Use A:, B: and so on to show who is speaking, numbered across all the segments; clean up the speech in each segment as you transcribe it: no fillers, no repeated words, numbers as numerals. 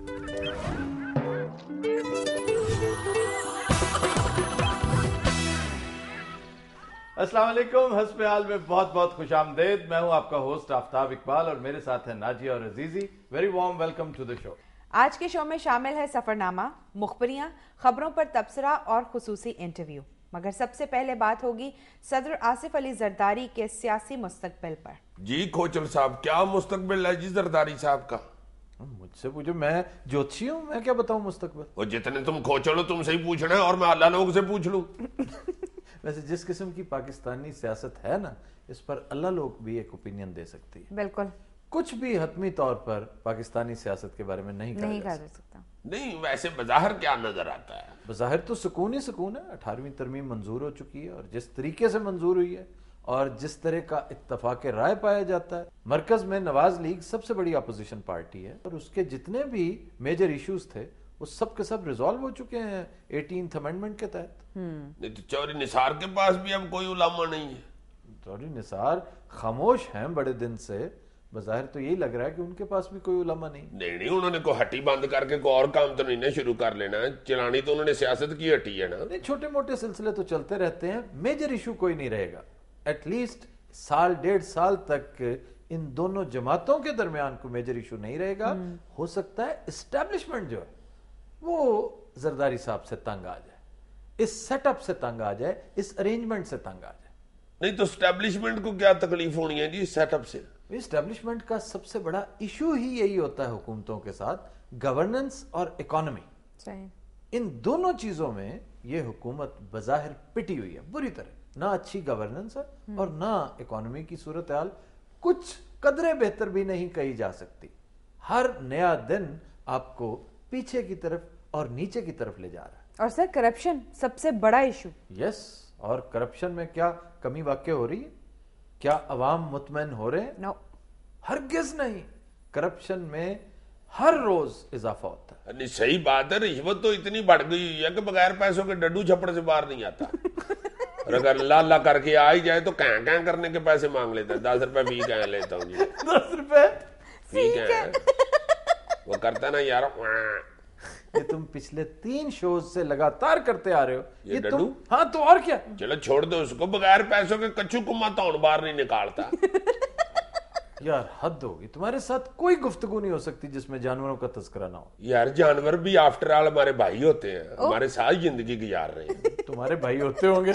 A: अस्सलाम वालेकुम। हस्बे हाल में बहुत बहुत खुशामदेद। मैं हूं आपका होस्ट आफ्ताब इकबाल और मेरे साथ है नाजिया और Azizi. Very warm welcome to the show.
B: आज के शो में शामिल है सफरनामा, मुखबरियां, खबरों पर तबसरा और खुसूसी इंटरव्यू। मगर सबसे पहले बात होगी सदर आसिफ अली जरदारी के सियासी मुस्तकबिल पर।
C: जी खोचर साहब, क्या मुस्तकबिल है जी जरदारी साहब का?
A: मुझसे पूछो, मैं ज्योतिषी हूं, मैं क्या बताऊं मुस्तकबिल।
C: और जितने तुम खोचर हो तुमसे ही पूछना है और मैं अल्लाह लोग से पूछ लूं।
A: वैसे जिस किस्म की पाकिस्तानी सियासत है ना, इस पर अल्लाह लोग भी एक ओपिनियन दे सकती है।
B: बिल्कुल,
A: कुछ भी हतमी तौर पर पाकिस्तानी सियासत के बारे में नहीं कहा जा
B: सकता।
C: नहीं, वैसे बज़ाहिर क्या नजर आता है?
A: बज़ाहिर तो सुकून ही सुकून है। 18वीं तरमीम मंजूर हो चुकी है और जिस तरीके से मंजूर हुई है और जिस तरह का इत्तफाक राय पाया जाता है, मरकज में नवाज लीग सबसे बड़ी अपोजिशन पार्टी है और उसके जितने भी मेजर इश्यूज थे वो सब के सब रिजॉल्व हो चुके हैं 18th अमेंडमेंट के तहत।
C: नहीं तो चौधरी निसार के पास भी अब कोई उलामा नहीं है।
A: चौधरी निसार खामोश हैं बड़े दिन से। बज़ाहिर तो यही लग रहा है कि उनके पास भी कोई उलामा नहीं।
C: नहीं, उन्होंने को हट्टी बंद करके कोई और काम तो नहीं ना शुरू कर लेना। चलानी तो उन्होंने सियासत की हट्टी है ना।
A: नहीं, छोटे मोटे सिलसिले तो चलते रहते हैं, मेजर इशू कोई नहीं रहेगा। एटलीस्ट साल 1.5 साल तक इन दोनों जमातों के दरमियान कोई मेजर इशू नहीं रहेगा। हो सकता है इस्टेब्लिशमेंट जो है वो जरदारी साहब से तंग आ जाए, इस सेटअप से तंग आ जाए, इस अरेंजमेंट से तंग आ जाए।
C: नहीं तो स्टैब्लिशमेंट को क्या तकलीफ होनी है जी सेटअप से?
A: इस्टेब्लिशमेंट का सबसे बड़ा इशू ही यही होता है हुकूमतों के साथ, गवर्नेंस और इकोनॉमी। इन दोनों चीजों में ये हुकूमत बज़ाहिर पिटी हुई है बुरी तरह। ना अच्छी गवर्नेंस है और ना इकोनॉमी की सूरत हाल कुछ कदरे बेहतर भी नहीं कही जा सकती। हर नया दिन आपको पीछे की तरफ और नीचे की तरफ ले जा रहा है।
B: और सर, करप्शन सबसे बड़ा इशू।
A: यस, और करप्शन में क्या कमी वाकई हो रही है? क्या अवाम मुतमईन हो रहे हैं?
B: नो,
A: हरगिज नहीं। करप्शन में हर रोज इजाफा होता है।
C: नहीं, सही बात है। रिश्वत तो इतनी बढ़ गई है कि बगैर पैसों के डड्डू छप्पड़ से बाहर नहीं आता। और अगर ला करके आ ही जाए तो कैं करने के पैसे मांग लेता है। 10 रुपए फी कह लेता हूँ जी।
A: 10 रुपए
C: फी क्या? वो करता ना यार।
A: ये तुम पिछले 3 शोज से लगातार करते आ रहे हो।
C: ये
A: तुम, हाँ तो और क्या।
C: चलो छोड़ दो उसको। बगैर पैसों के कच्चू कुम्मा तौण बाहर नहीं निकालता।
A: यार हद होगी, तुम्हारे साथ कोई गुफ्तगू नहीं हो सकती जिसमें जानवरों का तस्करा ना हो।
C: यार जानवर भी आफ्टर ऑल हमारे भाई होते हैं, हमारे साथ जिंदगी गुजार रहे हैं।
A: तुम्हारे भाई होते होंगे,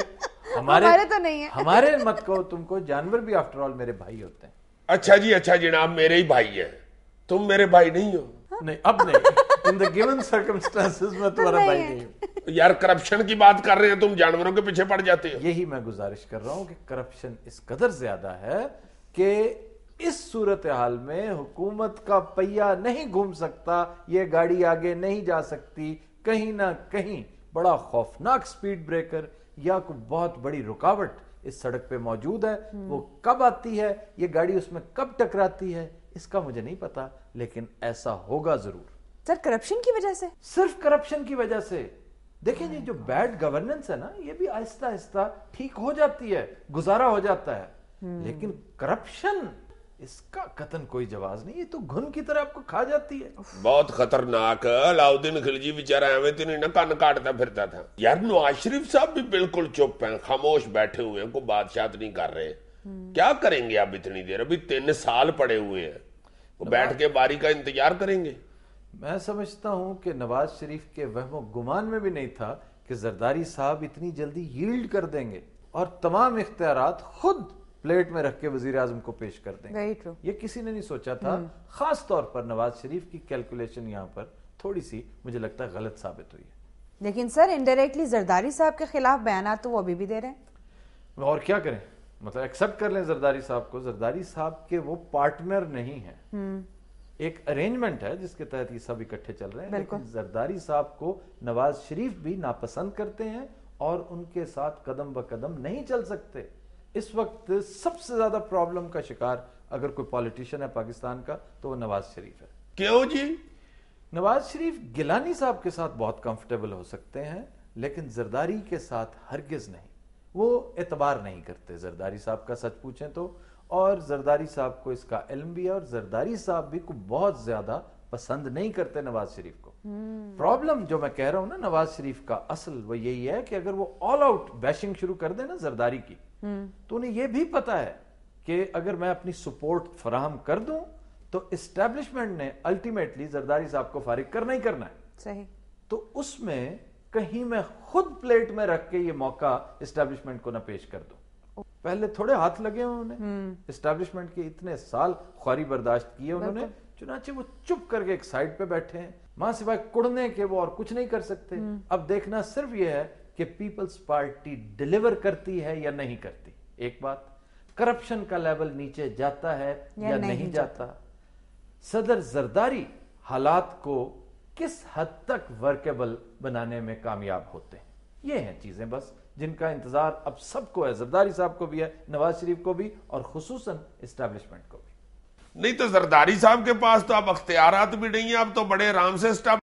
A: हमारे
B: तो नहीं है।
A: हमारे मत कहो तुमको, जानवर भी आफ्टर ऑल मेरे भाई होते हैं।
C: अच्छा जी, अच्छा जनाब, मेरे ही भाई है। तुम मेरे भाई नहीं हो?
A: नहीं, अब नहीं। इन द गिवन सर्कमस्टेंसेस में तुम्हारा भाई नहीं हूं।
C: यार करप्शन की बात कर रहे हैं, तुम जानवरों के पीछे पड़ जाते हो।
A: यही मैं गुजारिश कर रहा हूं कि करप्शन इस कदर ज्यादा है कि इस सूरत हाल में हुकूमत का पहिया नहीं घूम सकता, ये गाड़ी आगे नहीं जा सकती। कहीं ना कहीं बड़ा खौफनाक स्पीड ब्रेकर या कोई बहुत बड़ी रुकावट इस सड़क पे मौजूद है। वो कब आती है, ये गाड़ी उसमें कब टकराती है, इसका मुझे नहीं पता, लेकिन ऐसा होगा जरूर।
B: सर, करप्शन की वजह से?
A: सिर्फ करप्शन की वजह से। देखिए जी, जो बैड गवर्नेंस है ना, ये भी आहिस्ता आहिस्ता ठीक हो जाती है, गुजारा हो जाता है। लेकिन करप्शन, इसका कतन कोई जवाब नहीं। ये तो घुन की तरह आपको खा जाती है।
C: बहुत खतरनाक। अलाउद्दीन खिलजी बेचारा एवं तो नहीं ना कान काटता फिरता था। यार नवाज शरीफ साहब भी बिल्कुल चुप हैं, खामोश बैठे हुए हैं, कोई बातचीत नहीं कर रहे। क्या करेंगे अब इतनी देर? अभी 3 साल पड़े हुए हैं, वो बैठ के बारी का इंतजार करेंगे।
A: मैं समझता हूं कि नवाज शरीफ के वहमो गुमान में भी नहीं था कि जरदारी साहब इतनी जल्दी यील्ड कर देंगे और तमाम इख्तियारात खुद प्लेट में रख के वजीर आजम को पेश कर देंगे। ये किसी ने नहीं सोचा था। खास तौर पर नवाज शरीफ की कैलकुलेशन यहाँ पर थोड़ी सी मुझे लगता है गलत साबित हुई है।
B: लेकिन सर, इनडायरेक्टली जरदारी साहब के खिलाफ बयान तो वो अभी भी दे रहे हैं।
A: और क्या करें, मतलब एक्सेप्ट कर लें जरदारी साहब को। जरदारी साहब के वो पार्टनर नहीं है। एक अरेंजमेंट है जिसके तहत ये सब इकट्ठे चल रहे हैं। लेकिन जरदारी साहब को नवाज शरीफ भी नापसंद करते हैं और उनके साथ कदम ब कदम नहीं चल सकते। इस वक्त सबसे ज्यादा प्रॉब्लम का शिकार अगर कोई पॉलिटिशियन है पाकिस्तान का तो वो नवाज शरीफ है।
C: क्यों जी?
A: नवाज शरीफ गिलानी साहब के साथ बहुत कंफर्टेबल हो सकते हैं, लेकिन जरदारी के साथ हरगिज नहीं। वो एतबार नहीं करते जरदारी साहब का, सच पूछें तो। और जरदारी साहब को इसका इल्म भी है और जरदारी साहब भी को बहुत ज्यादा पसंद नहीं करते नवाज शरीफ को। प्रॉब्लम जो मैं कह रहा हूं ना नवाज शरीफ का असल वो यही है कि अगर वो ऑल आउट बैशिंग शुरू कर दे ना जरदारी की, तो उन्हें यह भी पता है कि अगर मैं अपनी सपोर्ट फराहम कर दूं तो इस्टेब्लिशमेंट ने अल्टीमेटली जरदारी साहब को फारिग करना ही करना है।
B: सही।
A: तो उसमें कहीं मैं खुद प्लेट में रख के ये मौका इस्टेब्लिशमेंट को ना पेश कर दूं। पहले थोड़े हाथ लगे हैं उन्होंने, इस्टेब्लिशमेंट के इतने साल ख्वारी बर्दाश्त किए उन्होंने, चुनाचे वो चुप करके एक साइड पे बैठे हैं, वहां सिवाय कुड़ने के वो और कुछ नहीं कर सकते। अब देखना सिर्फ ये है कि पीपल्स पार्टी डिलीवर करती है या नहीं करती। एक बात, करप्शन का लेवल नीचे जाता है या नहीं जाता, सदर जरदारी हालात को किस हद तक वर्केबल बनाने में कामयाब होते हैं। ये हैं चीजें बस जिनका इंतजार अब सबको है, जरदारी साहब को भी है, नवाज शरीफ को भी, और खुसूसन इस्टेब्लिशमेंट को भी।
C: नहीं तो जरदारी साहब के पास तो अब अख्तियारात भी नहीं है, अब तो बड़े आराम से